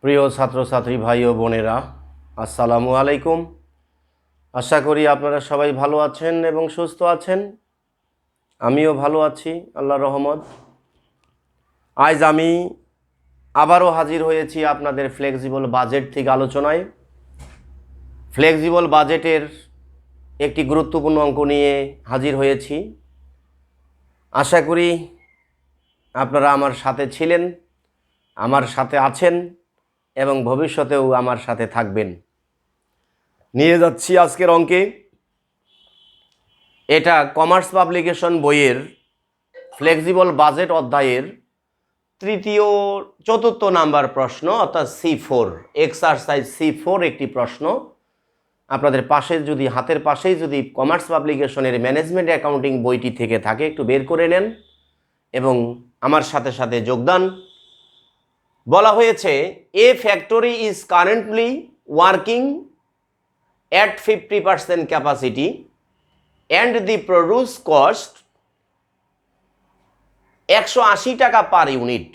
প্রিয় ছাত্রছাত্রী ভাই ও বোনেরা, আসসালামু আলাইকুম। আশা করি আপনারা সবাই ভালো আছেন এবং সুস্থ আছেন। আমিও ভালো আছি, আল্লাহর রহমত। আজ আমি আবারও হাজির হয়েছি আপনাদের ফ্লেক্সিবল বাজেট থেকে আলোচনায়। ফ্লেক্সিবল বাজেটের একটি গুরুত্বপূর্ণ অঙ্ক নিয়ে হাজির হয়েছি। আশা করি আপনারা আমার সাথে ছিলেন, আমার সাথে আছেন এবং ভবিষ্যতেও আমার সাথে থাকবেন। নিয়ে যাচ্ছি আজকের অঙ্কে। এটা কমার্স পাবলিকেশন বইয়ের ফ্লেক্সিবল বাজেট অধ্যায়ের চতুর্থ নাম্বার প্রশ্ন, অর্থাৎ C4 এক্সারসাইজ C4 একটি প্রশ্ন। আপনাদের পাশে যদি হাতের পাশেই যদি কমার্স পাবলিকেশনের ম্যানেজমেন্ট অ্যাকাউন্টিং বইটি থেকে থাকে একটু বের করে নেন এবং আমার সাথে সাথে যোগদান। বলা হয়েছে এ factory is currently working at 50% capacity and the produce cost 180 টাকা পার ইউনিট।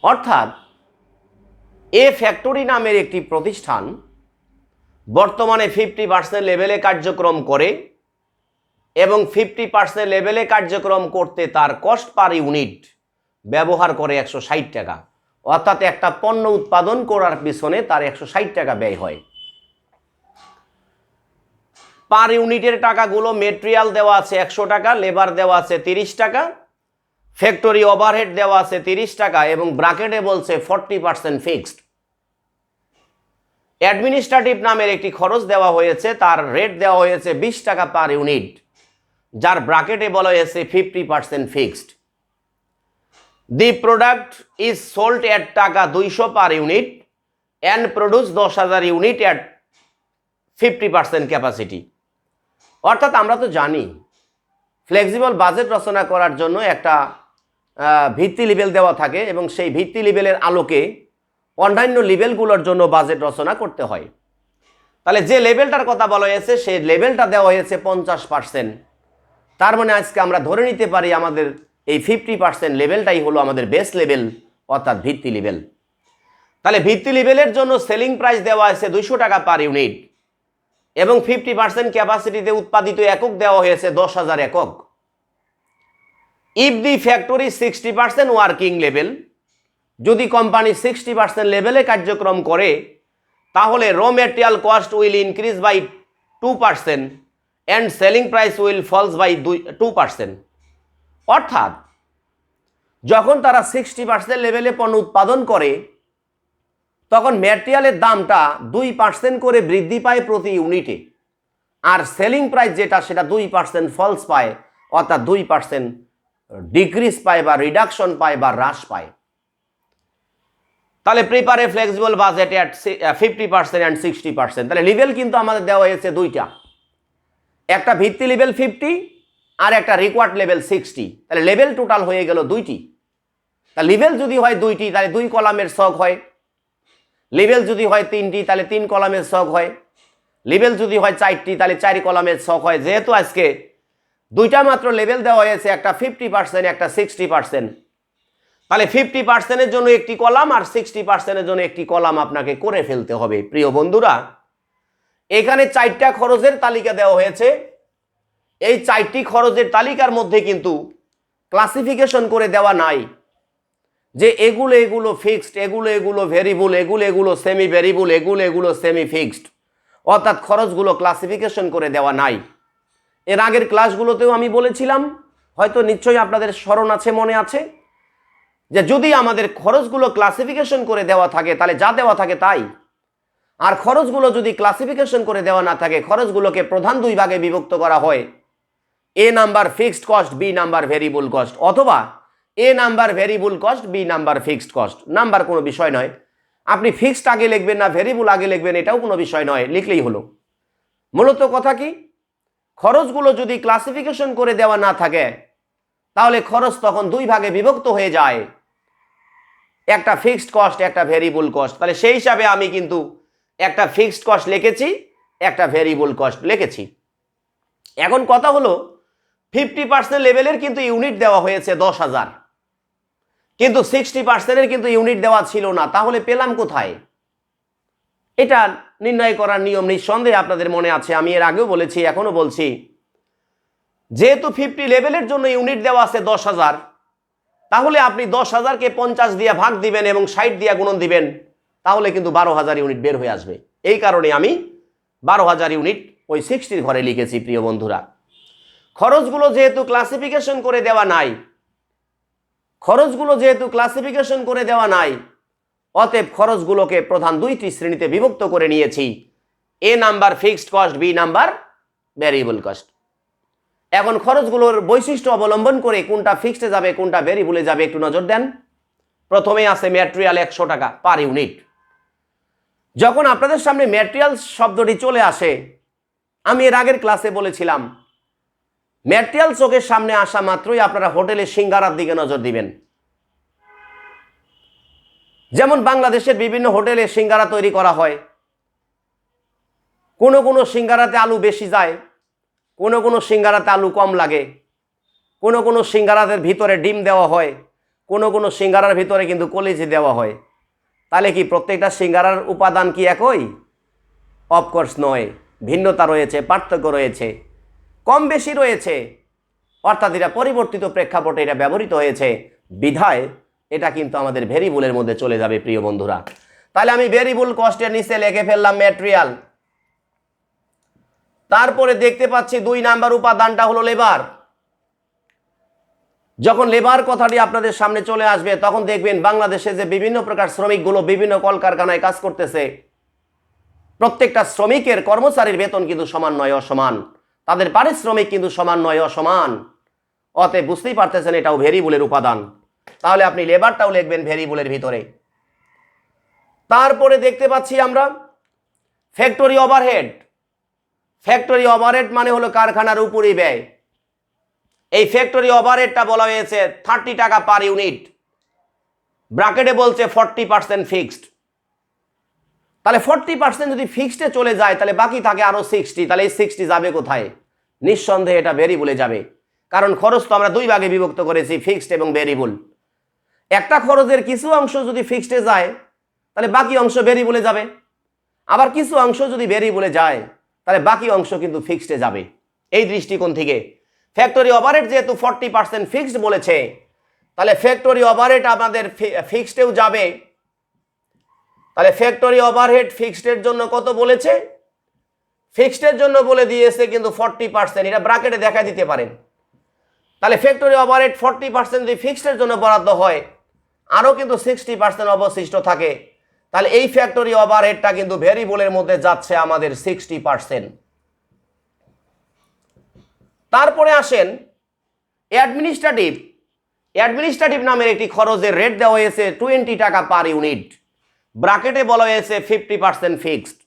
অর্থাৎ এ ফ্যাক্টরি নামের একটি প্রতিষ্ঠান বর্তমানে 50% লেভেলে কার্যক্রম করে এবং 50% লেভেলে কার্যক্রম করতে তার কস্ট পার ইউনিট ব্যবহার করে 160 টাকা। অর্থাৎ একটা পণ্য উৎপাদন করার পিছনে তার 160 টাকা ব্যয় হয়। পার ইউনিটের টাকাগুলো মেটেরিয়াল দেওয়া আছে 100 টাকা, লেবার দেওয়া আছে 30 টাকা, ফ্যাক্টরি ওভারহেড দেওয়া আছে 30 টাকা এবং ব্র্যাকেটে বলছে 40% ফিক্সড। অ্যাডমিনিস্ট্রেটিভ নামের একটি খরচ দেওয়া হয়েছে, তার রেট দেওয়া হয়েছে 20 টাকা পার ইউনিট, যার ব্র্যাকেটে বলা হয়েছে 50% fixed. The product is sold at taka 200 per unit and produce 10,000 unit at 50% capacity. অর্থাৎ আমরা তো জানি ফ্লেক্সিবল বাজেট রচনা করার জন্য একটা ভিত্তি লেভেল দেওয়া থাকে এবং সেই ভিত্তি লেভেলের আলোকে অন্যান্য লেভেলগুলোর জন্য বাজেট রচনা করতে হয়। তাহলে যে লেভেলটার কথা বলা হয়েছে সেই লেভেলটা দেওয়া হয়েছে 50%। তার মানে আজকে আমরা ধরে নিতে পারি আমাদের এই 50% লেভেলটাই হলো আমাদের বেস লেভেল, অর্থাৎ ভিত্তি লেভেল। তাহলে ভিত্তি লেভেলের জন্য সেলিং প্রাইস দেওয়া আছে 200 টাকা পার ইউনিট এবং 50% ক্যাপাসিটিতে উৎপাদিত একক দেওয়া হয়েছে 10,000 একক। If the factory 60% working level, যদি কোম্পানি 60% লেভেলে কার্যক্রম করে তাহলে raw material cost will increase by 2% and selling price will falls by 2%। অর্থাৎ যখন তারা 60% লেভেলে পণ্য উৎপাদন করে তখন ম্যাটেরিয়ালের দামটা 2% করে বৃদ্ধি পায় প্রতি ইউনিটে, আর সেলিং প্রাইস যেটা সেটা 2% ফলস পায়, অর্থাৎ 2% ডিক্রিজ পায় বা রিডাকশন পায় বা হ্রাস পায়। তাহলে প্রিপারে ফ্লেক্সিবল বাজেট অ্যাট 50% অ্যান্ড 60%। তাহলে লেভেল কিন্তু আমাদের দেওয়া হয়েছে দুইটা, একটা ভিত্তি লেভেল 50 আর একটা রিকোয়ার্ড লেভেল 60। তাহলে লেভেল টোটাল হয়ে গেল দুইটি। তা লেভেল যদি হয় দুইটি তাহলে 2 কলামের ছক হয়, লেভেল যদি হয় 3টি তাহলে 3 কলামের ছক হয়, লেভেল যদি হয় 4টি তাহলে 4 কলামের ছক হয়। যেহেতু আজকে দুইটা মাত্র লেভেল দেওয়া হয়েছে, একটা 50% একটা 60%, তাহলে 50%-এর জন্য একটি কলাম আর 60%-এর জন্য একটি কলাম আপনাকে করে ফেলতে হবে। প্রিয় বন্ধুরা, এখানে 4টা খরচের তালিকা দেওয়া হয়েছে। এই 4টি খরচের তালিকার মধ্যে কিন্তু ক্লাসিফিকেশন করে দেওয়া নাই যে এগুলো ফিক্সড, এগুলো ভেরিয়েবল, এগুলো সেমি ভেরিয়েবল, এগুলো সেমি ফিক্সড। অর্থাৎ খরচগুলো ক্লাসিফিকেশন করে দেওয়া নাই। এর আগের ক্লাসগুলোতেও আমি বলেছিলাম, হয়তো নিশ্চয়ই আপনাদের স্মরণ আছে, মনে আছে, যে যদি আমাদের খরচগুলো ক্লাসিফিকেশন করে দেওয়া থাকে তাহলে যা দেওয়া থাকে তাই, আর খরচগুলো যদি ক্লাসিফিকেশন করে দেওয়া না থাকে খরচগুলোকে প্রধান দুই ভাগে বিভক্ত করা হয়, A number fixed cost, B number variable cost, অথবা A number variable cost, B number fixed cost. Number কোনো বিষয় নয়, আপনি ফিক্সড আগে লিখবেন না ভেরিয়েবল আগে লিখবেন এটাও কোনো বিষয় নয়, লিখলেই হলো। মূলত কথা কি, খরচগুলো যদি ক্লাসিফিকেশন করে দেওয়া না থাকে তাহলে খরচ তখন দুই ভাগে বিভক্ত হয়ে যায়, একটা ফিক্সড কস্ট একটা ভেরিয়েবল কস্ট। তাহলে সেই হিসাবে আমি কিন্তু একটা ফিক্সড কস্ট লিখেছি, একটা ভেরিয়েবল কস্ট লিখেছি। এখন কথা হলো 50% লেভেলের কিন্তু ইউনিট দেওয়া হয়েছে 10,000, কিন্তু 60%-এর কিন্তু ইউনিট দেওয়া ছিল না, তাহলে পেলাম কোথায়? এটা নির্ণয় করার নিয়ম নিঃসন্দেহে আপনাদের মনে আছে, আমি এর আগেও বলেছি, এখনো বলছি। যেহেতু 50 লেভেলের জন্য ইউনিট দেওয়া আছে 10,000, তাহলে আপনি 10,000-কে 50 দিয়ে ভাগ দিবেন এবং 60 দিয়ে গুণন দিবেন, তাহলে কিন্তু 12,000 ইউনিট বের হয়ে আসবে। এই কারণে আমি 12,000 ইউনিট ওই 60-র ঘরে লিখেছি প্রিয় বন্ধুরা। খরচগুলো যেহেতু ক্লাসিফিকেশন করে দেওয়া নাই, অতএব খরচগুলোকে প্রধান দুইটি শ্রেণীতে বিভক্ত করে নিয়েছি। A number fixed cost, B number variable cost. এখন খরচগুলোর বৈশিষ্ট্য অবলম্বন করে কোনটা ফিক্সডে যাবে কোনটা ভ্যারিয়েবলে যাবে একটু নজর দেন। প্রথমে আছে ম্যাটেরিয়াল 100 টাকা পার ইউনিট। যখন আপনাদের সামনে ম্যাটেরিয়াল শব্দটি চলে আসে, আমি এর আগের ক্লাসে বলেছিলাম, ম্যাটেরিয়াল চোখের সামনে আসা মাত্রই আপনারা হোটেলে সিঙ্গারার দিকে নজর দিবেন। যেমন বাংলাদেশের বিভিন্ন হোটেলে সিঙ্গারা তৈরি করা হয়, কোনো কোনো সিঙ্গারাতে আলু বেশি যায়, কোনো কোনো সিঙ্গারাতে আলু কম লাগে, কোনো কোনো সিঙ্গারাদের ভিতরে ডিম দেওয়া হয়, কোনো কোনো সিঙ্গারার ভিতরে কিন্তু কলিজি দেওয়া হয়। তাহলে কি প্রত্যেকটা সিঙ্গারার উপাদান কি একই? অফকোর্স নয়, ভিন্নতা রয়েছে, পার্থক্য রয়েছে, কম বেশি রয়েছে। অর্থাৎ এটা পরিবর্তিত প্রেক্ষাপটে এটা ব্যবহৃত হয়েছে, বিধায় এটা কিন্তু আমাদের ভেরিয়েবলের মধ্যে চলে যাবে প্রিয় বন্ধুরা। তাহলে আমি ভেরিয়েবল কস্টের নিচে লিখে ফেললাম ম্যাটেরিয়াল। তারপরে দেখতে পাচ্ছি 2 নাম্বার উপাদানটা হলো লেবার। যখন লেবার কথাটি আপনাদের সামনে চলে আসবে, তখন দেখবেন বাংলাদেশে যে বিভিন্ন প্রকার শ্রমিকগুলো বিভিন্ন কলকারখানায় কাজ করতেছে, প্রত্যেকটা শ্রমিকের কর্মচারীর বেতন কিন্তু সমান নয়, অসমান। তাদের পারিশ্রমিক কিন্তু সমান নয়, অসমান। অতএব বুঝতেই পারতেছেন এটাও ভেরিয়েবলের উপাদান। তাহলে আপনি লেবারটাও লিখবেন ভেরিয়েবলের ভিতরে। তারপরে দেখতে পাচ্ছি আমরা ফ্যাক্টরি ওভারহেড। ফ্যাক্টরি ওভারহেড মানে হলো কারখানার উপরি ব্যয়। এই ফ্যাক্টরি ওভারহেডটা বলা হয়েছে 30 টাকা পার ইউনিট, ব্র্যাকেটে বলছে 40% ফিক্সড। তাহলে 40% যদি ফিক্সডে চলে যায়, তাহলে বাকি থাকে আরো 60। তাহলে এই 60 যাবে কোথায়? নিঃসন্দেহে এটা ভেরিয়েবলে যাবে, কারণ খরচ তো আমরা 2 ভাগে বিভক্ত করেছি, ফিক্সড এবং ভেরিয়েবল। একটা খরচের কিছু অংশ যদি ফিক্সডে যায়, তাহলে বাকি অংশ ভেরিয়েবলে যাবে। আবার কিছু অংশ যদি ভেরিয়েবলে যায়, তাহলে বাকি অংশ কিন্তু ফিক্সডে যাবে। এই দৃষ্টিকোণ থেকে ফ্যাক্টরি ওভারহেড যেহেতু 40% ফিক্সড বলেছে, তাহলে ফ্যাক্টরি ওভারহেড আমাদের ফিক্সডেও যাবে। তাহলে ফ্যাক্টরি ওভারহেড ফিক্সডের জন্য কত বলেছে? ফিক্সডের জন্য বলে দিয়েছে কিন্তু 40%, এটা ব্র্যাকেটে দেখা দিতে পারেন। তাহলে ফ্যাক্টরি ওভারহেড 40% যদি ফিক্সডের জন্য বরাদ্দ হয়, আরও কিন্তু 60% অবশিষ্ট থাকে। তাহলে এই ফ্যাক্টরি ওভারহেডটা কিন্তু ভেরিয়েবলের মধ্যে যাচ্ছে আমাদের 60%। তারপরে আসেন অ্যাডমিনিস্ট্রেটিভ নামের একটি খরচের রেট দেওয়া হয়েছে 20 টাকা পার ইউনিট, ব্র্যাকেটে বলা হয়েছে 50% ফিক্সড।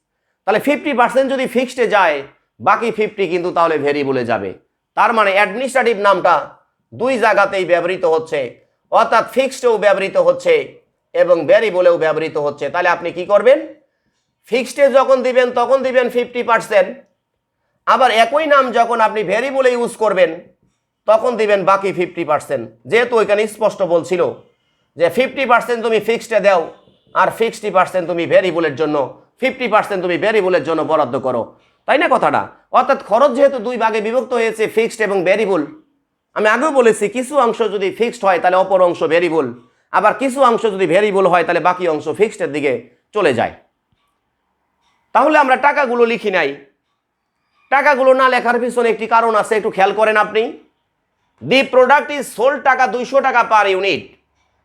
তাহলে 50% যদি ফিক্সডে যায়, বাকি 50 কিন্তু তাহলে ভেরিয়েবলে যাবে। তার মানে অ্যাডমিনিস্ট্রেটিভ নামটা 2 জায়গাতেই ব্যবহৃত হচ্ছে, অর্থাৎ ফিক্সডেও ব্যবহৃত হচ্ছে এবং ভেরিয়েবলেও ব্যবহৃত হচ্ছে। তাহলে আপনি কি করবেন? ফিক্সডে যখন দিবেন তখন দিবেন 50%, আবার একই নাম যখন আপনি ভেরিয়েবলে ইউজ করবেন তখন দিবেন বাকি 50%। যেহেতু ওইখানে স্পষ্ট বলছিল যে 50% তুমি ফিক্সডে দাও আর 60% তুমি ভেরিয়েবলের জন্য, 50% তুমি ভেরিয়েবলের জন্য বরাদ্দ করো, তাই না কথাটা? অর্থাৎ খরচ যেহেতু 2 ভাগে বিভক্ত হয়েছে, ফিক্সড এবং ভেরিয়েবল। আমি আগেও বলেছি কিছু অংশ যদি ফিক্সড হয় তাহলে অপর অংশ ভেরিয়েবল, আবার কিছু অংশ যদি ভেরিয়েবল হয় তাহলে বাকি অংশ ফিক্সডের দিকে চলে যায়। তাহলে আমরা টাকাগুলো লিখি নাই। টাকাগুলো না লেখার পিছনে একটি কারণ আছে, একটু খেয়াল করেন আপনি। দি প্রোডাক্ট ইজ সোল্ড টাকা 200 টাকা per unit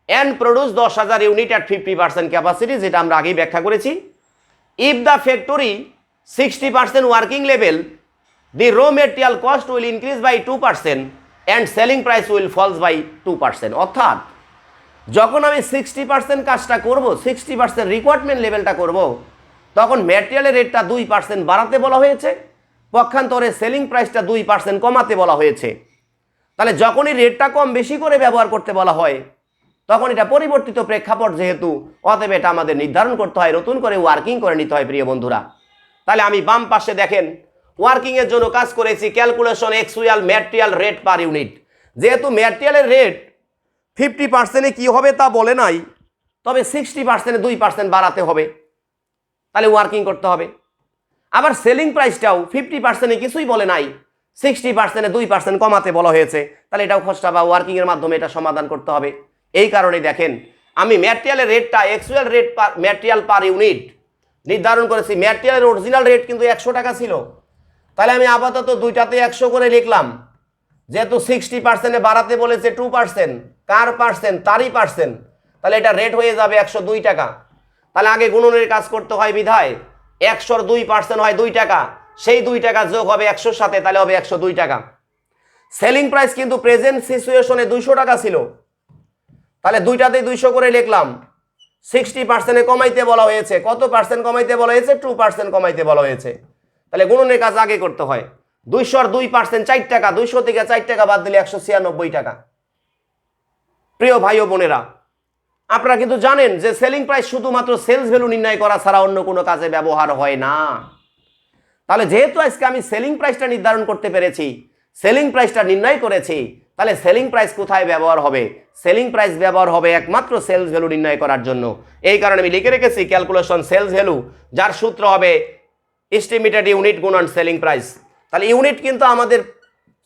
and produce 10,000 unit at 50% capacity, যেটা আমরা আগেই ব্যাখ্যা করেছি। If the factory 60% working level, the raw material cost will increase by 2% and selling price will falls by 2%। অর্থাৎ যখন আমি 60% কাজটা করব, 60% রিকোয়ারমেন্ট লেভেলটা করব, তখন ম্যাটেরিয়ালের রেটটা 2% বাড়াতে বলা হয়েছে, পক্ষান্তরে সেলিং প্রাইসটা 2% কমাতে বলা হয়েছে। তাহলে যখনই রেটটা কম বেশি করে ব্যবহার করতে বলা হয়, তখন এটা পরিবর্তিত প্রেক্ষাপট যেহেতু, অতএব এটা আমাদের নির্ধারণ করতে হয়, নতুন করে ওয়ার্কিং করে নিতে হয় প্রিয় বন্ধুরা। তাহলে আমি বাম পাশে দেখেন ওয়ার্কিংয়ের জন্য কাজ করেছি calculation actual material rate per unit. যেহেতু ম্যাটেরিয়ালের রেট 50%-এ কী হবে তা বলে নাই, তবে 60%-এ 2% বাড়াতে হবে, তাহলে ওয়ার্কিং করতে হবে। আবার সেলিং প্রাইসটাও 50%-এ কিছুই বলে নাই, 60%-এ 2% কমাতে বলা হয়েছে, তাহলে এটাও খসড়া বা ওয়ার্কিংয়ের মাধ্যমে এটা সমাধান করতে হবে। এই কারণে দেখেন আমি ম্যাটেরিয়ালের রেটটা actual rate material per unit নির্ধারণ করেছি। ম্যাটেরিয়ালের অরিজিনাল রেট কিন্তু 100 টাকা ছিল, তাহলে আমি আপাতত দুইটাতে 100 করে লিখলাম। যেহেতু 60%-এ বাড়াতে বলেছে 2%, কার পার্সেন্ট? তারই পার্সেন্ট, তাহলে এটা রেট হয়ে যাবে 102 টাকা। তাহলে আগে গুণনের কাজ করতে হয় বিধায় 100-র 2% হয় 2 টাকা, সেই 2 টাকা যোগ হবে 100-র সাথে, তাহলে হবে 102 টাকা। সেলিং প্রাইস কিন্তু প্রেজেন্ট সিচুয়েশনে 200 টাকা ছিল, তাহলে দুইটাতে 200 করে লিখলাম। 60%-এ কমাইতে বলা হয়েছে, কত পার্সেন্ট কমাইতে বলা হয়েছে? 2% কমাইতে বলা হয়েছে, তাহলে গুণনের কাজ আগে করতে হয়। 200-র 2% 4 টাকা, 200 থেকে 4 টাকা বাদ দিলে 196 টাকা। প্রিয় ভাই ও বোনেরা, আপনারা কিন্তু জানেন যে সেলিং প্রাইস শুধুমাত্র সেলস ভ্যালু নির্ণয় করা ছাড়া অন্য কোনো কাজে ব্যবহার হয় না। তাহলে যেহেতু আজকে আমি সেলিং প্রাইসটা নির্ধারণ করতে পেরেছি, সেলিং প্রাইসটা নির্ণয় করেছি, তাহলে সেলিং প্রাইস কোথায় ব্যবহার হবে? সেলিং প্রাইস ব্যবহার হবে একমাত্র সেলস ভ্যালু নির্ণয় করার জন্য। এই কারণে আমি লিখে রেখেছি ক্যালকুলেশন সেলস ভ্যালু, যার সূত্র হবে এস্টিমেটেড ইউনিট গুণন সেলিং প্রাইস। তাহলে ইউনিট কিন্তু আমাদের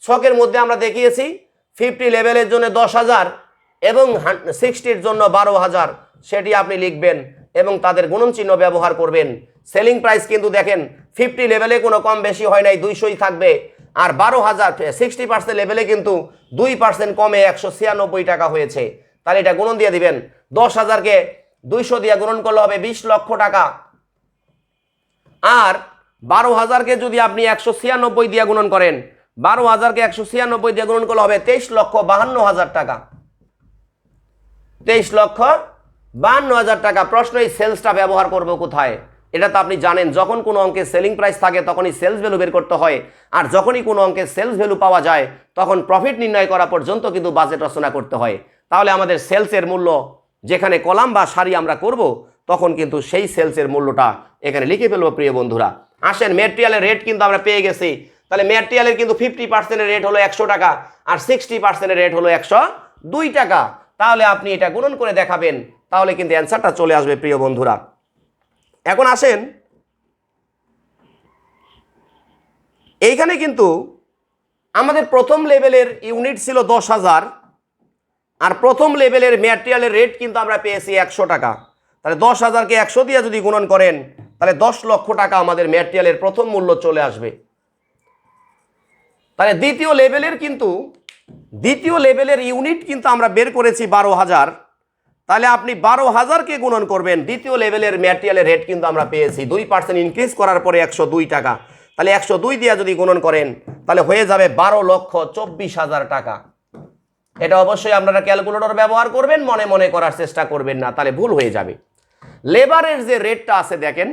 ছকের মধ্যে আমরা দেখিয়েছি 50 লেভেলের জন্য 10,000 এবং 60-র জন্য 12,000, সেটি আপনি লিখবেন এবং তাদের গুণন চিহ্ন ব্যবহার করবেন। সেলিং প্রাইস কিন্তু দেখেন 50 লেভেলে কোনো কম বেশি হয় নাই, 200ই থাকবে। আর 12,000 60% লেভেলে কিন্তু 2% কমে 196 টাকা হয়েছে, তাহলে এটা গুণন দিয়ে দিবেন। 10,000-কে 200 দিয়ে গুণন করলে হবে 20 লক্ষ টাকা, আর 12,000-কে যদি আপনি 196 দিয়ে গুণন করেন, 12,000-কে 196 দিয়ে গুণন করলে হবে 23,52,000 টাকা। 23,52,000 টাকা। প্রশ্ন, এই সেলসটা ব্যবহার করব কোথায়? এটা তো আপনি জানেন, যখন কোনো অঙ্কে সেলিং প্রাইস থাকে তখনই সেলস ভ্যালু বের করতে হয়, আর যখনই কোনো অঙ্কে সেলস ভ্যালু পাওয়া যায় তখন প্রফিট নির্ণয় করা পর্যন্ত কিন্তু বাজেট রচনা করতে হয়। তাহলে আমাদের সেলসের মূল্য যেখানে কলাম বা সারি আমরা করব, তখন কিন্তু সেই সেলসের মূল্যটা এখানে লিখে ফেলবো। প্রিয় বন্ধুরা আসেন, ম্যাটেরিয়ালের রেট কিন্তু আমরা পেয়ে গেছি। তাহলে ম্যাটেরিয়ালের কিন্তু 50%-এর রেট হলো 100 টাকা, আর 60%-এর রেট হলো 102 টাকা। তাহলে আপনি এটা গুণন করে দেখাবেন, তাহলে কিন্তু অ্যান্সারটা চলে আসবে। প্রিয় বন্ধুরা এখন আসেন, এইখানে কিন্তু আমাদের প্রথম লেভেলের ইউনিট ছিল 10,000, আর প্রথম লেভেলের ম্যাটেরিয়ালের রেট কিন্তু আমরা পেয়েছি 100 টাকা। তাহলে 10,000-কে 100 দিয়ে যদি গুণন করেন, তাহলে 10 লক্ষ টাকা আমাদের ম্যাটেরিয়ালের প্রথম মূল্য চলে আসবে। তাহলে দ্বিতীয় লেভেলের ইউনিট কিন্তু আমরা বের করেছি 12,000। তাহলে আপনি 12,000-কে গুণন করবেন, দ্বিতীয় লেভেলের ম্যাটেরিয়ালের রেট কিন্তু আমরা পেয়েছি 2% ইনক্রিজ করার পরে 102 টাকা। তাহলে 102 দিয়ে যদি গুণন করেন, তাহলে হয়ে যাবে 12,24,000 টাকা। এটা অবশ্যই আপনারা ক্যালকুলেটর ব্যবহার করবেন, মনে মনে করার চেষ্টা করবেন না, তাহলে ভুল হয়ে যাবে। লেবারের যে রেটটা আছে দেখেন,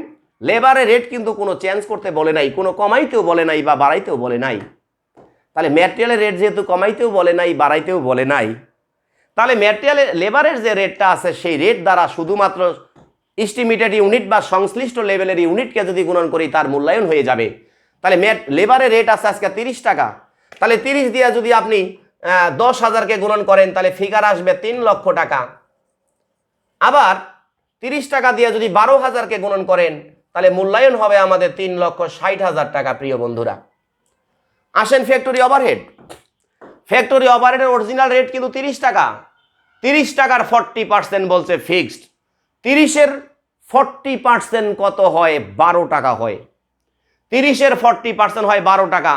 লেবারের রেট কিন্তু কোনো চেঞ্জ করতে বলে নাই, কোনো কমাইতেও বলে নাই বা বাড়াইতেও বলে নাই। তাহলে ম্যাটেরিয়ালের রেট যেহেতু কমাইতেও বলে নাই, বাড়াইতেও বলে নাই, তাহলে ম্যাটেরিয়ালের লেবারের যে রেটটা আছে সেই রেট দ্বারা শুধুমাত্র এস্টিমেটেড ইউনিট বা সংশ্লিষ্ট লেভেলের ইউনিটকে যদি গুণন করি, তার মূল্যায়ন হয়ে যাবে। তাহলে লেবারের রেট আছে আজকে 30 টাকা। তাহলে 30 দিয়ে যদি আপনি 10,000-কে গুণন করেন, তাহলে ফিগার আসবে 3 লক্ষ টাকা। আবার 30 টাকা দিয়ে যদি 12,000-কে গুণন করেন, তাহলে মূল্যায়ন হবে আমাদের 3,60,000 টাকা। প্রিয় বন্ধুরা আসেন, ফ্যাক্টরি ওভারহেড। ফ্যাক্টরি ওভারহেডের অরিজিনাল রেট কিন্তু 30 টাকা। 30 টাকার 40% বলছে ফিক্সড। 30-এর 40% কত হয়? 12 টাকা হয়। 30-এর 40% হয় 12 টাকা।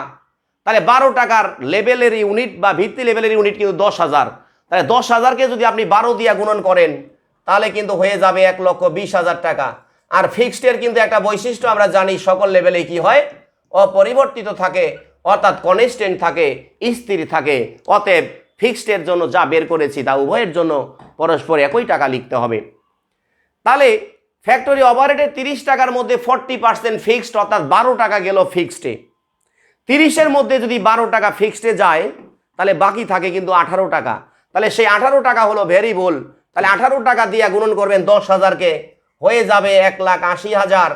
তাহলে 12 টাকার লেভেলের ইউনিট বা ভিত্তি লেভেলের ইউনিট কিন্তু 10,000। তাহলে 10,000-কে যদি আপনি 12 দিয়ে গুণন করেন, তাহলে কিন্তু হয়ে যাবে 1,20,000 টাকা। আর ফিক্সডের কিন্তু একটা বৈশিষ্ট্য আমরা জানি, সকল লেভেলে কি হয়? অপরিবর্তিত থাকে, অর্থাৎ কনস্ট্যান্ট থাকে, স্থির থাকে। অতএব ফিক্সডের জন্য যা বের করেছি তা উভয়ের জন্য পরস্পর একই টাকা লিখতে হবে। তাহলে ফ্যাক্টরি ওভারহেডের 30 টাকার মধ্যে 40% ফিক্সড, অর্থাৎ 12 টাকা গেল ফিক্সডে। 30-এর মধ্যে যদি 12 টাকা ফিক্সডে যায়, তাহলে বাকি থাকে কিন্তু 18 টাকা। তাহলে সেই 18 টাকা হলো ভেরিয়েবল। তাহলে 18 টাকা দিয়ে গুণন করবেন 10,000-কে, হয়ে যাবে 1,80,000।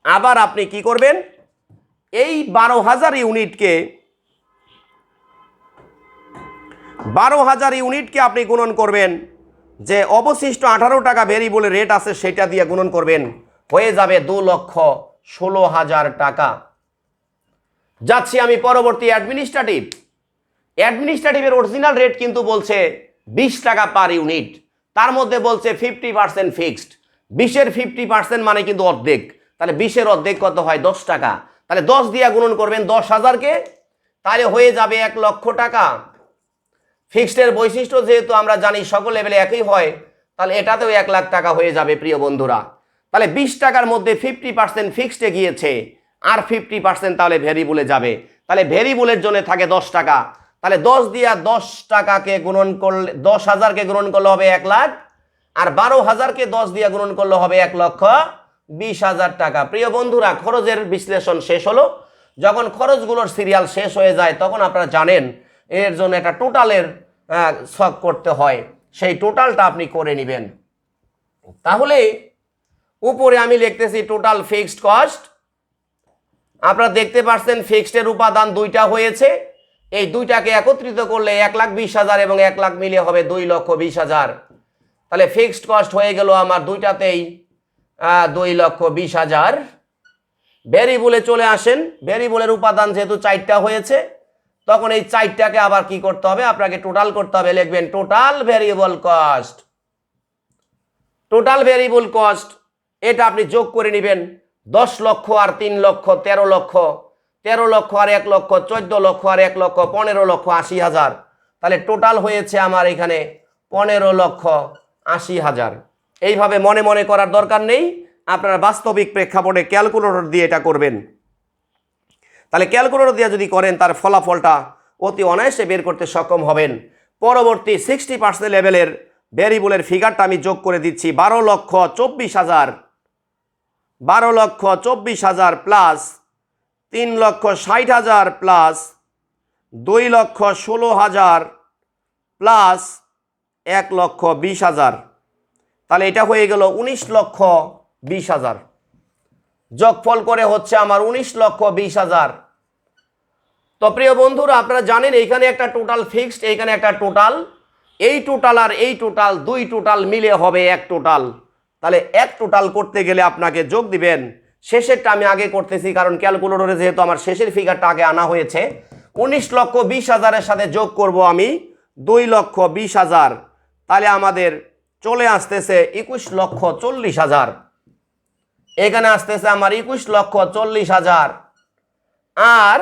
আবার আপনি কি করবেন? এই 12,000 ইউনিটকে 12,000 ইউনিটকে আপনি গুণন করবেন, যে অবশিষ্ট 18 টাকা ভেরিয়েবলের রেট আছে সেটা দিয়ে গুণন করবেন, হয়ে যাবে 2,16,000 টাকা। যাচ্ছি আমি পরবর্তী অ্যাডমিনিস্ট্রেটিভের অরিজিনাল রেট কিন্তু বলছে 20 টাকা পার ইউনিট, তার মধ্যে বলছে 50% ফিক্সড। 20-এর 50% মানে কিন্তু অর্ধেক, তাহলে 20-এর অর্ধেক কত হয়? 10 টাকা। তাহলে 10 দিয়ে গুণন করবেন 10,000-কে, তাহলে হয়ে যাবে 1 লক্ষ টাকা। ফিক্সডের বৈশিষ্ট্য যেহেতু আমরা জানি সকল লেভেলে একই হয়, তাহলে এটাতেও 1 লাখ টাকা হয়ে যাবে প্রিয় বন্ধুরা। তাহলে 20 টাকার মধ্যে 50% ফিক্সডে গিয়েছে, আর 50% তাহলে ভেরিয়েবলে যাবে। তাহলে ভেরিয়েবলের জন্য থাকে 10 টাকা। তাহলে 10 দিয়ে 10 টাকাকে গুণন করলে, 10,000-কে গুণন করলে হবে 1 লাখ, আর 12,000-কে 10 দিয়ে গুণন করলে হবে 1,20,000 টাকা। প্রিয় বন্ধুরা, খরচের বিশ্লেষণ শেষ হলো। যখন খরচগুলোর সিরিয়াল শেষ হয়ে যায় তখন আপনারা জানেন এর জন্য একটা টোটালের ছক করতে হয়, সেই টোটালটা আপনি করে নেবেন। তাহলে উপরে আমি লিখতেছি টোটাল ফিক্সড কস্ট। আপনারা দেখতে পাচ্ছেন ফিক্সডের উপাদান দুইটা হয়েছে, এই দুইটাকে একত্রিত করলে 1,20,000 এবং 1 লাখ মিলে হবে 2,20,000। তাহলে ফিক্সড কস্ট হয়ে গেল আমার দুইটাতেই 2,20,000। ভেরিয়েবলে চলে আসেন, ভেরিয়েবলের উপাদান যেহেতু 4টা হয়েছে, তখন এই 4টাকে আবার কি করতে হবে? আপনাকে টোটাল করতে হবে। লিখবেন total variable cost. Total variable cost এটা আপনি যোগ করে নেবেন। 10 লক্ষ আর 3 লক্ষ 13 লক্ষ, 13 লক্ষ আর 1 লক্ষ 14 লক্ষ আর 1 লক্ষ 15,80,000। তাহলে টোটাল হয়েছে আমার এখানে 15,80,000। এইভাবে মনে মনে করার দরকার নেই, আপনারা বাস্তবিক প্রেক্ষাপটে ক্যালকুলেটর দিয়ে এটা করবেন। তাহলে ক্যালকুলেটর দিয়ে যদি করেন তার ফলাফলটা অতি অনায়াসে বের করতে সক্ষম হবেন। পরবর্তী 60% লেভেলের ভেরিয়েবলের ফিগারটা আমি যোগ করে দিচ্ছি। 12,24,000, 12,24,000 প্লাস 3,60,000 প্লাস 2,16,000 প্লাস 1,20,000। তাহলে এটা হয়ে গেল 19,20,000। যোগফল করে হচ্ছে আমার 19,20,000। তো প্রিয় বন্ধুরা, আপনারা জানেন এখানে একটা টোটাল ফিক্সড, এইখানে একটা টোটাল, এই টোটাল আর এই টোটাল, দুই টোটাল মিলে হবে এক টোটাল। তাহলে এক টোটাল করতে গেলে আপনাকে যোগ দিবেন। শেষেরটা আমি আগে করতেছি কারণ ক্যালকুলেটরে যেহেতু আমার শেষের ফিগারটা আগে আনা হয়েছে। 19,20,000-এর সাথে যোগ করব আমি 2,20,000, তাহলে আমাদের চলে আসতেছে 21,40,000। এখানে আসতেছে আমার 21,40,000। আর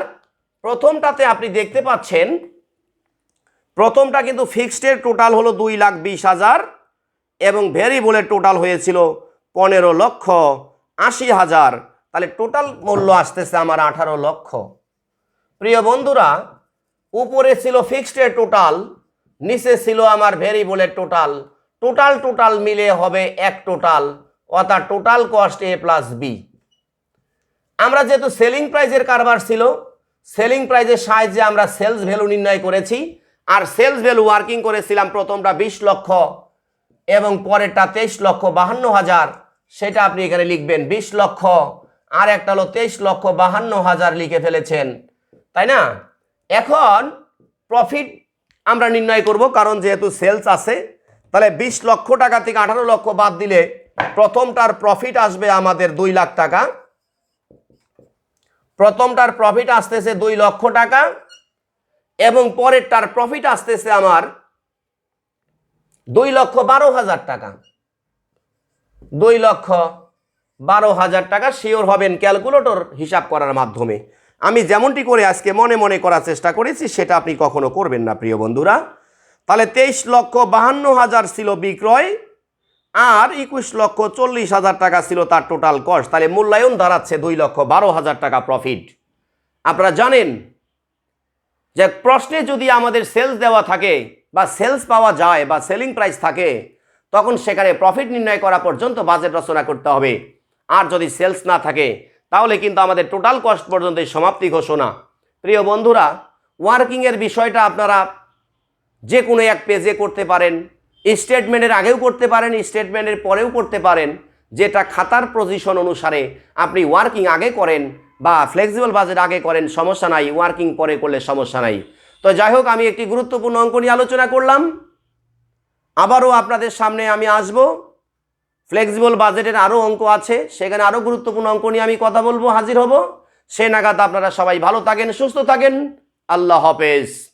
প্রথমটাতে আপনি দেখতে পাচ্ছেন প্রথমটা কিন্তু ফিক্সডের টোটাল হলো 2,20,000 এবং ভেরিয়েবলের টোটাল হয়েছিল 15,80,000। তাহলে টোটাল মূল্য আসতেছে আমার 18 লক্ষ। প্রিয় বন্ধুরা, উপরে ছিল ফিক্সডের টোটাল, নিচে ছিল আমার ভেরিয়েবলের টোটাল, টোটাল মিলে হবে এক টোটাল, অর্থাৎ টোটাল কস্ট এ প্লাস বি। আমরা যেহেতু সেলিং প্রাইজের কারবার ছিল, সেলিং প্রাইজের সাহায্যে আমরা সেলস ভ্যালু নির্ণয় করেছি। আর সেলস ভ্যালু ওয়ার্কিং করেছিলাম প্রথমটা 20 লক্ষ এবং পরেরটা 23,52,000। সেটা আপনি এখানে লিখবেন 20 লক্ষ, আর একটা হলো 23,52,000 লিখে ফেলেছেন, তাই না? এখন প্রফিট আমরা নির্ণয় করব, কারণ যেহেতু সেলস আছে। তাহলে 20 লক্ষ টাকা থেকে 18 লক্ষ বাদ দিলে প্রথমটার প্রফিট আসবে আমাদের 2 লাখ টাকা। প্রথমটার প্রফিট আসতেছে 2 লক্ষ টাকা এবং পরেরটার প্রফিট আসতেছে আমার 2,12,000 টাকা। 2,12,000 টাকা শিওর হবেন ক্যালকুলেটর হিসাব করার মাধ্যমে। আমি যেমনটি করে আজকে মনে মনে করার চেষ্টা করেছি সেটা আপনি কখনো করবেন না প্রিয় বন্ধুরা। তাহলে 23,52,000 ছিল বিক্রয় আর 21,40,000 টাকা ছিল তার টোটাল কস্ট। তাহলে মূল্যায়ন দাঁড়াচ্ছে 2,12,000 টাকা প্রফিট। আপনারা জানেন যে প্রশ্নে যদি আমাদের সেলস দেওয়া থাকে বা সেলস পাওয়া যায় বা সেলিং প্রাইস থাকে, তখন সেখানে প্রফিট নির্ণয় করা পর্যন্ত বাজেট রচনা করতে হবে। আর যদি সেলস না থাকে তাহলে কিন্তু আমাদের টোটাল কস্ট পর্যন্ত সমাপ্তি ঘোষণা। প্রিয় বন্ধুরা, ওয়ার্কিংয়ের বিষয়টা আপনারা যে কোনো এক পেজে করতে পারেন, স্টেটমেন্টের আগেও করতে পারেন, স্টেটমেন্টের পরেও করতে পারেন। যেটা খাতার পজিশন অনুসারে আপনি ওয়ার্কিং আগে করেন বা ফ্লেক্সিবল বাজেট আগে করেন, সমস্যা নাই। ওয়ার্কিং পরে করলে সমস্যা নাই। তো যাই হোক, আমি একটি গুরুত্বপূর্ণ অঙ্ক নিয়ে আলোচনা করলাম। আবারও আপনাদের সামনে আমি আসব, ফ্লেক্সিবল বাজেটের আরও অঙ্ক আছে, সেখানে আরও গুরুত্বপূর্ণ অঙ্ক নিয়ে আমি কথা বলবো, হাজির হব। সে নাগাদ আপনারা সবাই ভালো থাকেন, সুস্থ থাকেন। আল্লাহ হাফেজ।